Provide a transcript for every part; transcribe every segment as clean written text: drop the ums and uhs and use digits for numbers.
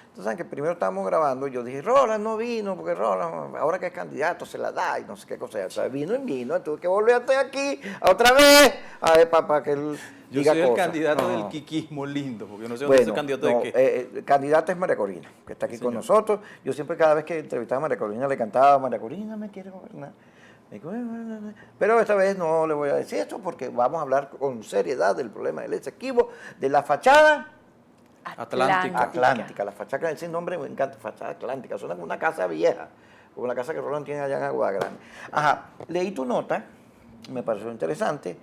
Entonces, saben que primero estábamos grabando y yo dije, Roland no vino, porque Roland, ahora que es candidato, se la da y no sé qué cosa. O sea, vino y vino, tuve que volver a estar aquí otra vez, a ver, para que él Yo diga soy el cosas. candidato del No. quiquismo lindo, porque no sé dónde soy Bueno, candidato de no, qué. candidata es María Corina, que está Sí, aquí con señor. nosotros. Yo siempre, cada vez que entrevistaba a María Corina, le cantaba, María Corina me quiere gobernar. Pero esta vez no le voy a decir esto porque vamos a hablar con seriedad del problema del Esequibo, de la fachada Atlántica. atlántica. La fachada, ese nombre me encanta, fachada atlántica. Suena como una casa vieja, como la casa que Roland tiene allá en Agua Grande. Ajá, leí tu nota, me pareció interesante,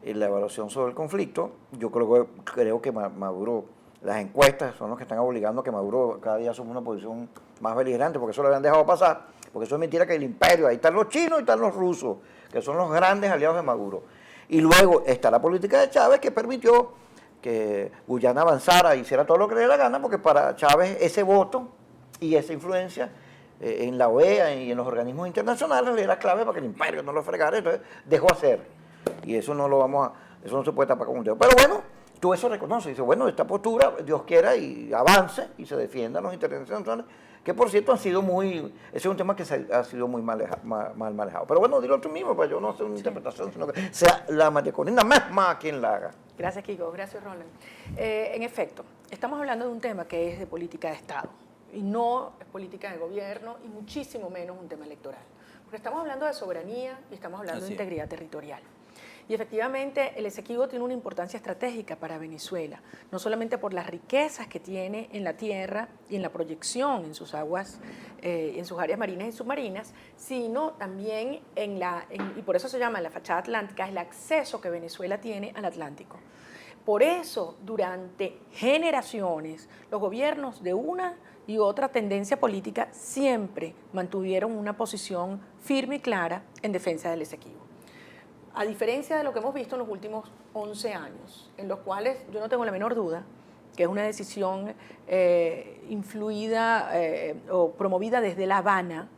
la evaluación sobre el conflicto. Yo creo que Maduro, las encuestas son los que están obligando a que Maduro cada día asuma una posición más beligerante, porque eso lo habían dejado pasar, porque eso es mentira que el imperio, ahí están los chinos y están los rusos, que son los grandes aliados de Maduro. Y luego está la política de Chávez que permitió que Guyana avanzara, hiciera todo lo que le diera la gana, porque para Chávez ese voto y esa influencia en la OEA y en los organismos internacionales era clave para que el imperio no lo fregara, entonces dejó hacer. Y eso no lo vamos a, eso no se puede tapar con un dedo. Pero bueno, tú eso reconoces, dices, bueno, esta postura, Dios quiera y avance y se defiendan los intereses internacionales, que por cierto han sido muy, ese es un tema que ha sido muy mal manejado. Pero bueno, dilo tú mismo, para yo no hacer una interpretación, sino que sea la María Corina misma quien la haga. Gracias, Kiko. Gracias, Roland. En efecto, estamos hablando de un tema que es de política de Estado y no es política de gobierno y muchísimo menos un tema electoral. Porque estamos hablando de soberanía y estamos hablando de integridad territorial. Y efectivamente el Esequibo tiene una importancia estratégica para Venezuela, no solamente por las riquezas que tiene en la tierra y en la proyección en sus aguas, en sus áreas marinas y submarinas, sino también y por eso se llama la fachada atlántica, es el acceso que Venezuela tiene al Atlántico. Por eso, durante generaciones, los gobiernos de una y otra tendencia política siempre mantuvieron una posición firme y clara en defensa del Esequibo. A diferencia de lo que hemos visto en los últimos 11 años, en los cuales yo no tengo la menor duda que es una decisión influida o promovida desde La Habana,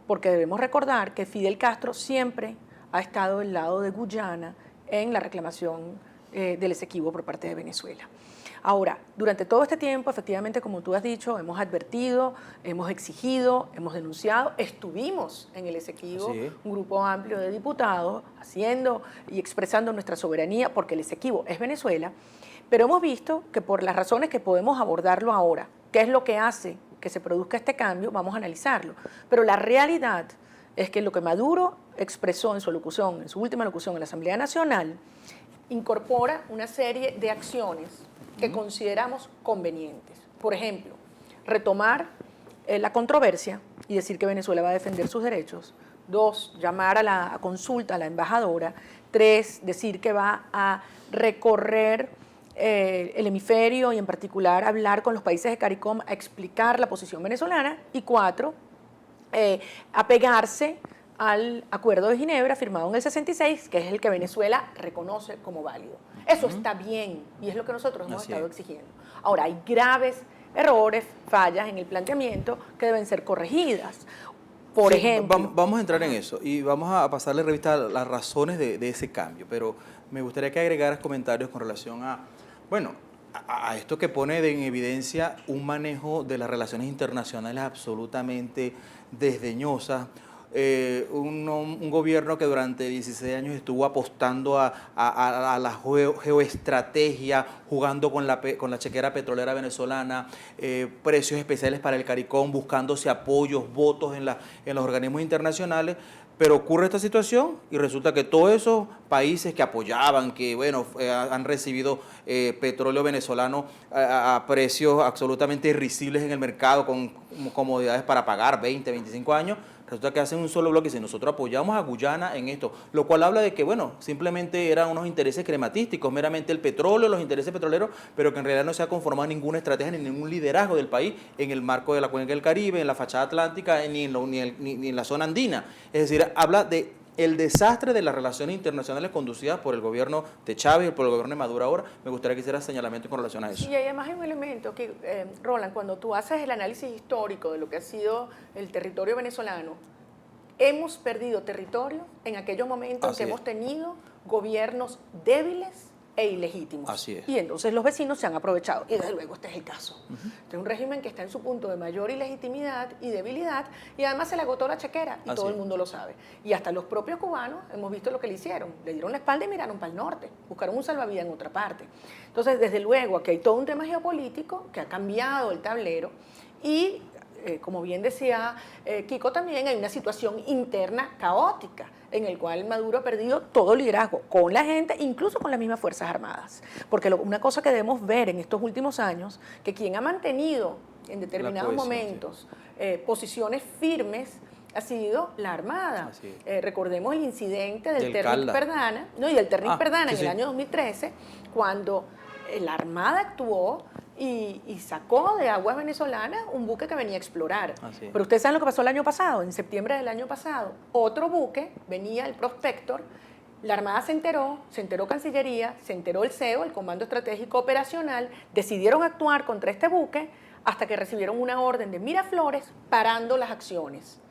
porque debemos recordar que Fidel Castro siempre ha estado del lado de Guyana en la reclamación del Esequibo por parte de Venezuela. Ahora, durante todo este tiempo, efectivamente, como tú has dicho, hemos advertido, hemos exigido, hemos denunciado, estuvimos en el Esequibo, un grupo amplio de diputados, haciendo y expresando nuestra soberanía, porque el Esequibo es Venezuela, pero hemos visto que por las razones que podemos abordarlo ahora, qué es lo que hace que se produzca este cambio, vamos a analizarlo. Pero la realidad es que lo que Maduro expresó en su locución, en su última locución en la Asamblea Nacional, incorpora una serie de acciones que consideramos convenientes. Por ejemplo, retomar la controversia y decir que Venezuela va a defender sus derechos. 2, llamar a la consulta a la embajadora. 3, decir que va a recorrer el hemisferio y en particular hablar con los países de CARICOM a explicar la posición venezolana. Y 4, apegarse al Acuerdo de Ginebra firmado en el 66, que es el que Venezuela reconoce como válido. Eso está bien y es lo que nosotros hemos estado exigiendo. Ahora, hay graves errores, fallas en el planteamiento que deben ser corregidas. Por ejemplo... Vamos a entrar en eso y vamos a pasarle revista a las razones de ese cambio, pero me gustaría que agregaras comentarios con relación a, bueno, a esto que pone en evidencia un manejo de las relaciones internacionales absolutamente desdeñosas. Un gobierno que durante 16 años estuvo apostando a la geoestrategia, jugando con la chequera petrolera venezolana, precios especiales para el CARICOM, buscándose apoyos, votos en los organismos internacionales. Pero ocurre esta situación y resulta que todos esos países que apoyaban, que bueno, han recibido petróleo venezolano a precios absolutamente irrisibles en el mercado, con comodidades para pagar 20, 25 años, resulta que hacen un solo bloque y dicen, nosotros apoyamos a Guyana en esto, lo cual habla de que, bueno, simplemente eran unos intereses crematísticos, meramente el petróleo, los intereses petroleros, pero que en realidad no se ha conformado ninguna estrategia ni ningún liderazgo del país en el marco de la Cuenca del Caribe, en la fachada atlántica, ni en la zona andina. Es decir, habla de el desastre de las relaciones internacionales conducidas por el gobierno de Chávez y por el gobierno de Maduro ahora. Me gustaría que hicieras señalamiento con relación a eso. Y además hay un elemento que, Roland, cuando tú haces el análisis histórico de lo que ha sido el territorio venezolano, hemos perdido territorio en aquellos momentos en que hemos tenido gobiernos débiles e ilegítimos. Así es. Y entonces los vecinos se han aprovechado. Y desde luego este es el caso. Este es un régimen que está en su punto de mayor ilegitimidad y debilidad, y además se le agotó la chequera, y Así todo es. el mundo lo sabe. Y hasta los propios cubanos hemos visto lo que le hicieron. Le dieron la espalda y miraron para el norte. Buscaron un salvavidas en otra parte. Entonces, desde luego, aquí hay todo un tema geopolítico que ha cambiado el tablero y, como bien decía Kiko, también hay una situación interna caótica en el cual Maduro ha perdido todo liderazgo con la gente, incluso con las mismas Fuerzas Armadas. Porque una cosa que debemos ver en estos últimos años, que quien ha mantenido en determinados cohesión, momentos posiciones firmes ha sido la Armada. Así es. Recordemos el incidente del Del Ternic Calda. Perdana, ¿no? Y del Ternic Ah, Perdana sí, en sí. el año 2013, cuando la Armada actuó y sacó de aguas venezolanas un buque que venía a explorar. Así es. Pero ustedes saben lo que pasó el año pasado, en septiembre del año pasado. Otro buque, venía el Prospector, la Armada se enteró Cancillería, se enteró el CEO, el Comando Estratégico Operacional, decidieron actuar contra este buque hasta que recibieron una orden de Miraflores parando las acciones.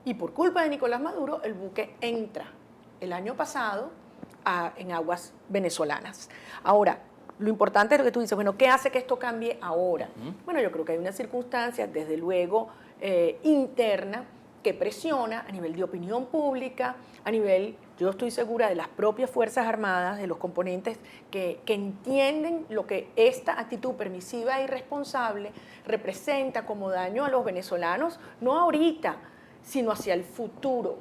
Y por culpa de Nicolás Maduro, el buque entra el año pasado en aguas venezolanas. Ahora, lo importante es lo que tú dices, bueno, ¿qué hace que esto cambie ahora? Bueno, yo creo que hay una circunstancia, desde luego, interna, que presiona a nivel de opinión pública, a nivel, yo estoy segura, de las propias Fuerzas Armadas, de los componentes que entienden lo que esta actitud permisiva e irresponsable representa como daño a los venezolanos, no ahorita, sino hacia el futuro.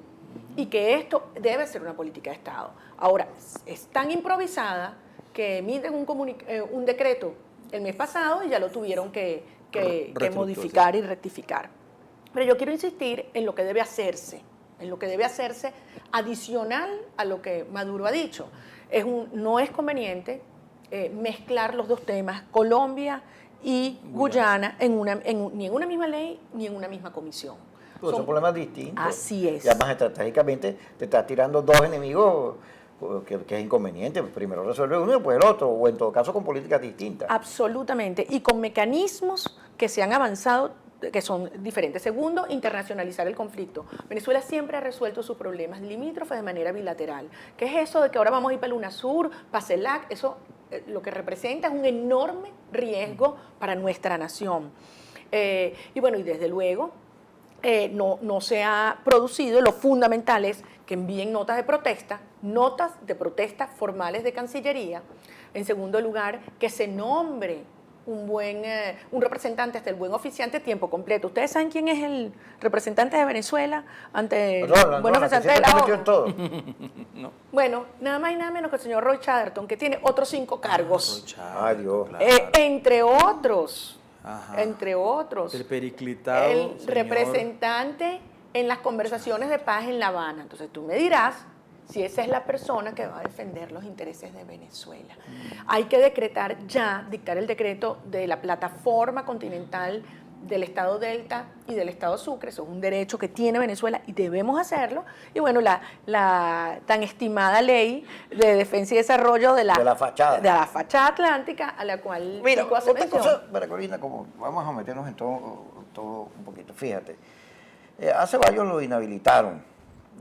Y que esto debe ser una política de Estado. Ahora, es tan improvisada que emiten un decreto el mes pasado y ya lo tuvieron que modificar y rectificar. Pero yo quiero insistir en lo que debe hacerse, adicional a lo que Maduro ha dicho. No es conveniente mezclar los dos temas, Colombia y Guyana, ni en una misma ley ni en una misma comisión. Son problemas distintos. Así es. Y además, estratégicamente, te estás tirando dos enemigos que es inconveniente. Primero resuelve uno y después el otro, o en todo caso con políticas distintas. Absolutamente. Y con mecanismos que se han avanzado, que son diferentes. Segundo, internacionalizar el conflicto. Venezuela siempre ha resuelto sus problemas limítrofes de manera bilateral. ¿Qué es eso de que ahora vamos a ir para UNASUR, para CELAC? Eso lo que representa es un enorme riesgo para nuestra nación. Y bueno, y desde luego, no se ha producido, lo fundamental es que envíen notas de protesta formales de Cancillería. En segundo lugar, que se nombre un representante, hasta el buen oficiante tiempo completo. ¿Ustedes saben quién es el representante de Venezuela ante el buen representante de la ONU? Bueno, nada más y nada menos que el señor Roy Chatterton, que tiene otros 5 cargos. Ay, Dios. Entre otros. Ajá. Entre otros. El periclitado El señor. representante en las conversaciones de paz en La Habana. Entonces tú me dirás si esa es la persona que va a defender los intereses de Venezuela. Hay que dictar el decreto de la plataforma continental del Estado Delta y del Estado Sucre. Eso es un derecho que tiene Venezuela y debemos hacerlo. Y bueno, la tan estimada ley de defensa y desarrollo de la fachada atlántica, a la cual Mira, Kiko hace otra mención. cosa, María Corina, como vamos a meternos en todo un poquito. Fíjate, a Ceballos lo inhabilitaron.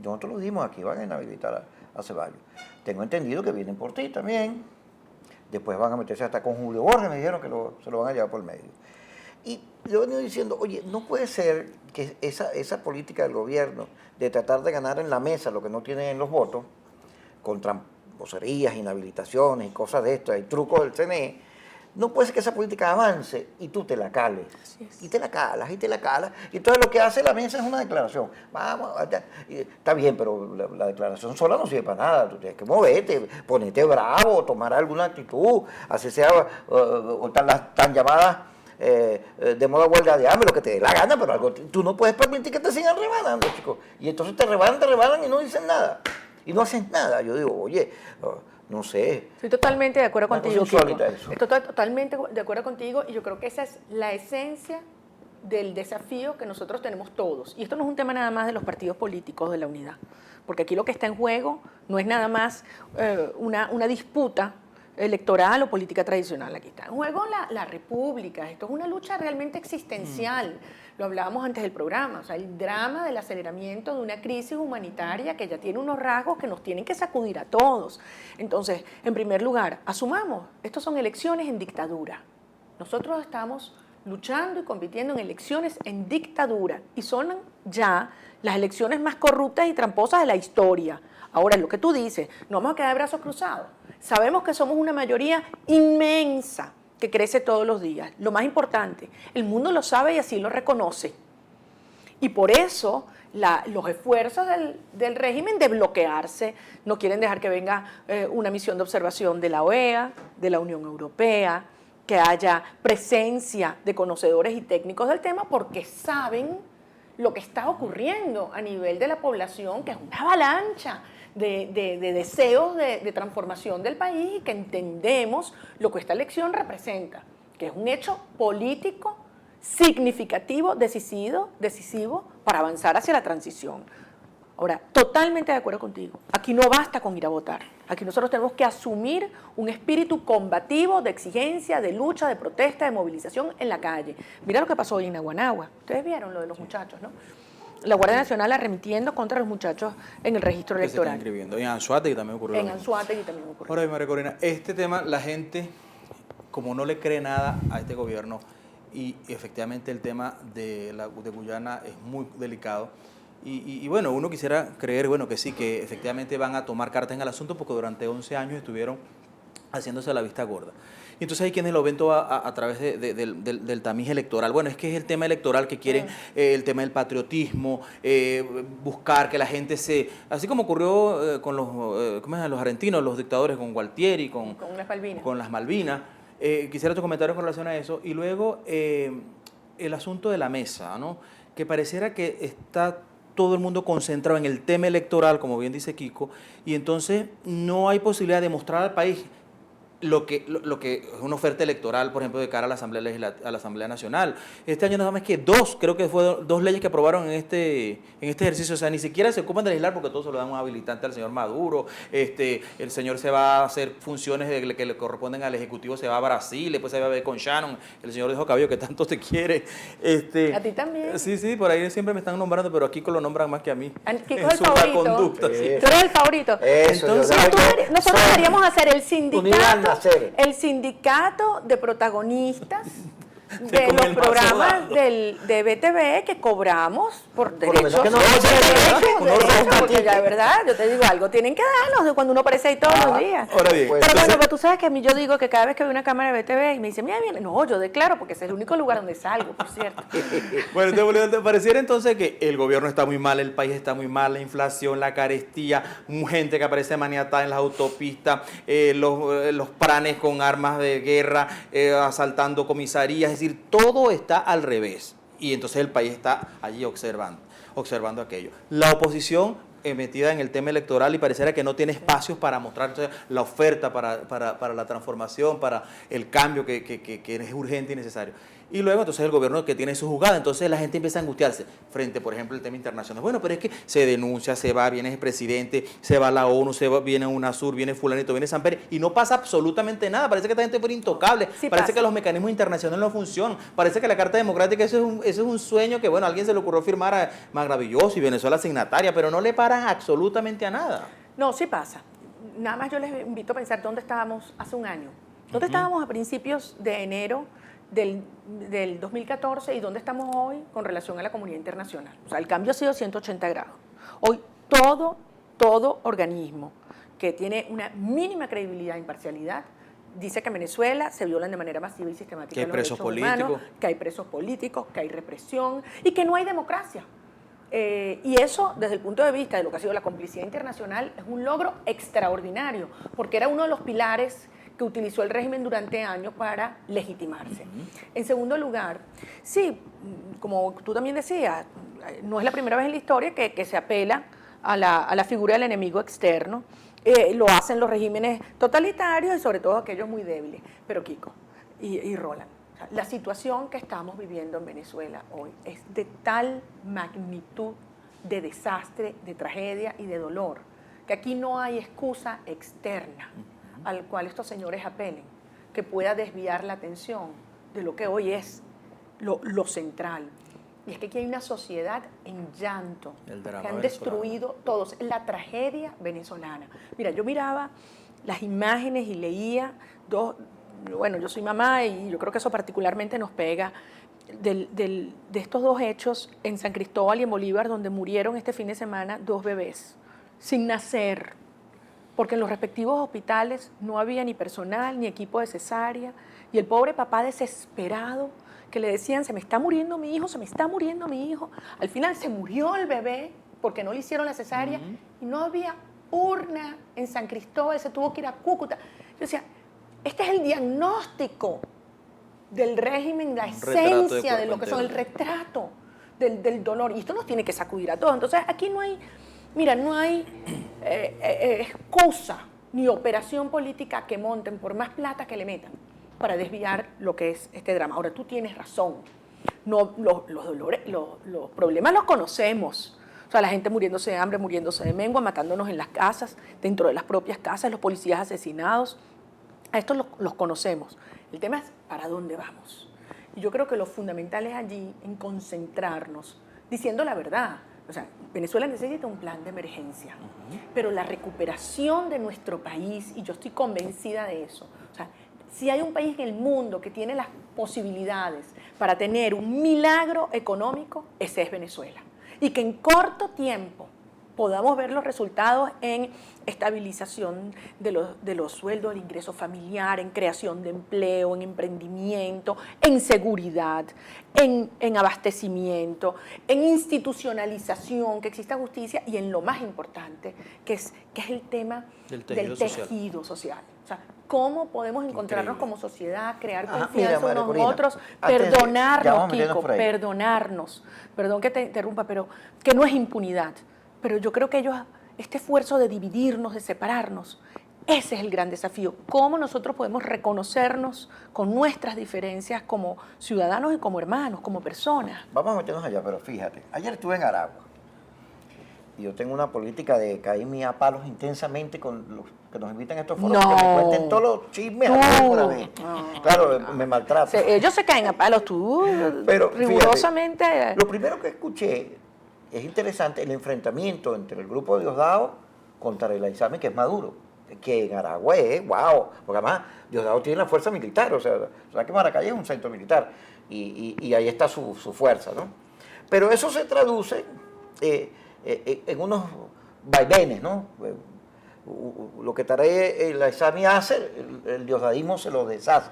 Nosotros lo dimos aquí, van a inhabilitar a Ceballos. Tengo entendido que vienen por ti también. Después van a meterse hasta con Julio Borges, me dijeron que se lo van a llevar por medio. Y yo he venido diciendo, oye, no puede ser que esa política del gobierno de tratar de ganar en la mesa lo que no tienen en los votos, con tramposerías, inhabilitaciones y cosas de esto, hay trucos del CNE, no puede ser que esa política avance y tú te la cales. Y te la calas, y te la calas. Y entonces lo que hace la mesa es una declaración. Vamos, está bien, pero la declaración sola no sirve para nada. Tú tienes que moverte, ponerte bravo, tomar alguna actitud, así sea, o las tan llamadas de moda huelga de hambre, lo que te dé la gana, pero algo, tú no puedes permitir que te sigan rebanando, chicos. Y entonces te rebanan y no dicen nada. Y no hacen nada. Yo digo, oye, no sé. Estoy totalmente de acuerdo contigo, Kiko. Eso. Estoy totalmente de acuerdo contigo y yo creo que esa es la esencia del desafío que nosotros tenemos todos. Y esto no es un tema nada más de los partidos políticos de la unidad, porque aquí lo que está en juego no es nada más una disputa electoral o política tradicional. Aquí está en juego la república. Esto es una lucha realmente existencial. Lo hablábamos antes del programa. O sea, el drama del aceleramiento de una crisis humanitaria que ya tiene unos rasgos que nos tienen que sacudir a todos. Entonces, en primer lugar, asumamos, estos son elecciones en dictadura. Nosotros estamos luchando y compitiendo en elecciones en dictadura y son ya las elecciones más corruptas y tramposas de la historia. Ahora, lo que tú dices, no vamos a quedar de brazos cruzados. Sabemos que somos una mayoría inmensa que crece todos los días. Lo más importante, el mundo lo sabe y así lo reconoce. Y por eso los esfuerzos del régimen de bloquearse, no quieren dejar que venga una misión de observación de la OEA, de la Unión Europea, que haya presencia de conocedores y técnicos del tema, porque saben lo que está ocurriendo a nivel de la población, que es una avalancha de deseos de transformación del país y que entendemos lo que esta elección representa, que es un hecho político significativo, decisivo para avanzar hacia la transición. Ahora, totalmente de acuerdo contigo. Aquí no basta con ir a votar. Aquí nosotros tenemos que asumir un espíritu combativo de exigencia, de lucha, de protesta, de movilización en la calle. Mira lo que pasó hoy en Naguanagua. Ustedes vieron lo de los muchachos, ¿no? La Guardia Nacional arremetiendo contra los muchachos en el registro que electoral. se está inscribiendo. En Anzoátegui también ocurrió. En Anzoátegui también ocurrió. Ahora, María Corina, este tema, la gente, como no le cree nada a este gobierno, y efectivamente el tema de Guyana es muy delicado, y bueno, uno quisiera creer, bueno, que sí, que efectivamente van a tomar cartas en el asunto, porque durante 11 años estuvieron haciéndose la vista gorda. Y entonces hay quienes lo ven todo a través del tamiz electoral. Bueno, es que es el tema electoral que quieren, el tema del patriotismo, buscar que la gente se... Así como ocurrió con los argentinos, los dictadores, con Gualtieri, con las Malvinas. Quisiera tu comentario con relación a eso. Y luego el asunto de la mesa, ¿no? Que pareciera que está todo el mundo concentrado en el tema electoral, como bien dice Kiko, y entonces no hay posibilidad de mostrar al país lo que es una oferta electoral, por ejemplo, de cara a la Asamblea Nacional. Este año nada más que creo que fue dos leyes que aprobaron en este ejercicio, o sea, ni siquiera se ocupan de legislar porque todo se lo dan un habilitante al señor Maduro, el señor se va a hacer funciones que le corresponden al Ejecutivo, se va a Brasil, después se va a ver con Shannon, el señor de Cabello que tanto te quiere. A ti también. Sí, por ahí siempre me están nombrando, pero a Kiko lo nombran más que a mí. Kiko es el favorito. Conducta, sí. Tú eres el favorito. Eso, entonces, nosotros deberíamos hacer el sindicato de protagonistas de los programas de BTV que cobramos por derechos. Porque ya de verdad, yo te digo algo, tienen que darnos de cuando uno aparece ahí todos los días. Ahora bien, pero bueno, pues tú sabes que a mí yo digo que cada vez que veo una cámara de BTV y me dicen, mira, bien, no, yo declaro, porque ese es el único lugar donde salgo, por cierto. Bueno, ¿te pareciera entonces que el gobierno está muy mal, el país está muy mal, la inflación, la carestía, gente que aparece maniatada en las autopistas, los pranes con armas de guerra, asaltando comisarías, es decir, todo está al revés, y entonces el país está allí observando aquello. La oposición metida en el tema electoral y pareciera que no tiene espacios para mostrar entonces, la oferta para la transformación, para el cambio que es urgente y necesario. Y luego entonces el gobierno que tiene su jugada, entonces la gente empieza a angustiarse frente, por ejemplo, al tema internacional. Bueno, pero es que se denuncia, se va, viene el presidente, se va la ONU, viene UNASUR, viene fulanito, viene Samper, y no pasa absolutamente nada. Parece que esta gente fue intocable, sí parece pasa. Que los mecanismos internacionales no funcionan, parece que la Carta Democrática eso es un sueño que, bueno, a alguien se le ocurrió firmar maravilloso y Venezuela signataria, pero no le paran absolutamente a nada. No, sí pasa. Nada más yo les invito a pensar dónde estábamos hace un año. ¿Dónde estábamos a principios de enero del 2014 y dónde estamos hoy con relación a la comunidad internacional? O sea, el cambio ha sido 180 grados. Hoy todo organismo que tiene una mínima credibilidad e imparcialidad dice que en Venezuela se violan de manera masiva y sistemática los derechos humanos, que hay presos políticos, que hay represión y que no hay democracia. Y eso, desde el punto de vista de lo que ha sido la complicidad internacional, es un logro extraordinario, porque era uno de los pilares que utilizó el régimen durante años para legitimarse. En segundo lugar, sí, como tú también decías, no es la primera vez en la historia que se apela a la figura del enemigo externo. Lo hacen los regímenes totalitarios y sobre todo aquellos muy débiles. Pero Kiko y Roland, la situación que estamos viviendo en Venezuela hoy es de tal magnitud de desastre, de tragedia y de dolor, que aquí no hay excusa externa. al cual estos señores apelen, que pueda desviar la atención de lo que hoy es lo central. Y es que aquí hay una sociedad en llanto, El drama que han venezolano. destruido todos, la tragedia venezolana. Mira, yo miraba las imágenes y leía bueno, yo soy mamá y yo creo que eso particularmente nos pega, de estos dos hechos en San Cristóbal y en Bolívar, donde murieron este fin de semana 2 bebés, sin nacer, porque en los respectivos hospitales no había ni personal, ni equipo de cesárea, y el pobre papá desesperado, que le decían, se me está muriendo mi hijo, se me está muriendo mi hijo. Al final se murió el bebé porque no le hicieron la cesárea y no había urna en San Cristóbal, se tuvo que ir a Cúcuta. Yo decía, este es el diagnóstico del régimen, la esencia de lo que son, el retrato del dolor. Y esto nos tiene que sacudir a todos. Entonces, aquí no hay, mira, no hay excusa ni operación política que monten, por más plata que le metan, para desviar lo que es este drama. Ahora, tú tienes razón. No, los dolores, los problemas los conocemos. O sea, la gente muriéndose de hambre, muriéndose de mengua, matándonos en las casas, dentro de las propias casas, los policías asesinados. A estos los conocemos. El tema es para dónde vamos. Y yo creo que lo fundamental es allí en concentrarnos, diciendo la verdad. O sea, Venezuela necesita un plan de emergencia, pero la recuperación de nuestro país, y yo estoy convencida de eso, o sea, si hay un país en el mundo que tiene las posibilidades para tener un milagro económico, ese es Venezuela. Y que en corto tiempo podamos ver los resultados en estabilización de los sueldos, el ingreso familiar, en creación de empleo, en emprendimiento, en seguridad, en abastecimiento, en institucionalización, que exista justicia y en lo más importante, que es el tema del tejido social. O sea, cómo podemos encontrarnos como sociedad, crear confianza unos en otros, perdonarnos, Kiko, perdonarnos. Perdón que te interrumpa, pero que no es impunidad. Pero yo creo que este esfuerzo de dividirnos, de separarnos, ese es el gran desafío. Cómo nosotros podemos reconocernos con nuestras diferencias como ciudadanos y como hermanos, como personas. Vamos a meternos allá, pero fíjate, ayer estuve en Aragua y yo tengo una política de caerme a palos intensamente con los que nos invitan a estos foros, que me cuenten todos los chismes alguna vez. Claro, me maltratan. Ellos se caen a palos, tú pero, rigurosamente. Fíjate, lo primero que escuché, es interesante, el enfrentamiento entre el grupo de Diosdado contra el Aizami, que es Maduro, que en Aragua es, wow, porque además Diosdado tiene la fuerza militar, o sea que Maracay es un centro militar, y ahí está su fuerza, ¿no? Pero eso se traduce en unos vaivenes, ¿no? Lo que trae el Aizami hace, el diosdadismo se lo deshace.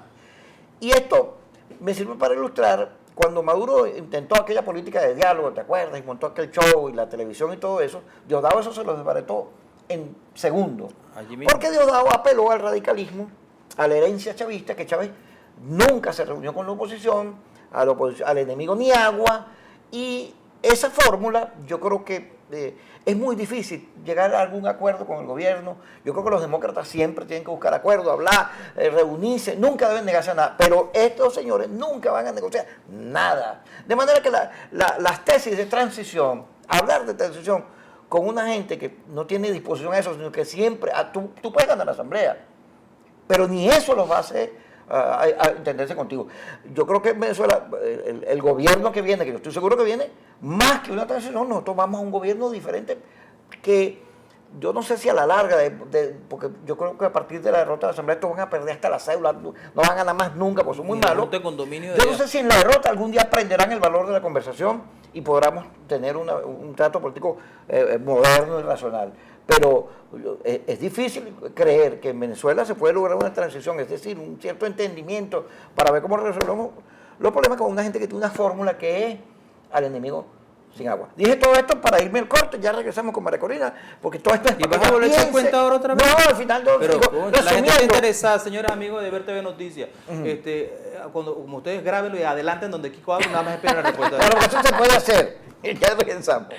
Y esto me sirve para ilustrar, cuando Maduro intentó aquella política de diálogo, ¿te acuerdas? Y montó aquel show y la televisión y todo eso, Diosdado eso se lo desbarató en segundos. Porque Diosdado apeló al radicalismo, a la herencia chavista, que Chávez nunca se reunió con la oposición, al enemigo ni agua, y esa fórmula yo creo que es muy difícil llegar a algún acuerdo con el gobierno. Yo creo que los demócratas siempre tienen que buscar acuerdos, hablar, reunirse, nunca deben negarse a nada, pero estos señores nunca van a negociar nada. De manera que las tesis de transición, hablar de transición con una gente que no tiene disposición a eso, sino que siempre, tú puedes ganar la asamblea, pero ni eso los va a hacer a entenderse contigo. Yo creo que en Venezuela, el gobierno que viene, que yo estoy seguro que viene, más que una transición, nosotros vamos a un gobierno diferente que yo no sé si a la larga, porque yo creo que a partir de la derrota de la Asamblea estos van a perder hasta la cédula, no van a ganar más nunca, porque son muy malos. Yo no sé si en la derrota algún día aprenderán el valor de la conversación y podamos tener un trato político moderno y racional. Pero es difícil creer que en Venezuela se puede lograr una transición, es decir, un cierto entendimiento para ver cómo resolvemos los problemas con una gente que tiene una fórmula que es al enemigo sin agua. Dije todo esto para irme al corte, ya regresamos con María Corina, porque todo esto es ¿Y vas a volver a cuenta ahora otra vez? No, al final no. Pero digo, la gente está interesada, señores amigos de Ver TV Noticias. Como ustedes grábenlo y adelanten donde Kiko habla, nada más esperen la respuesta. Bueno, eso se puede hacer. Ya regresamos.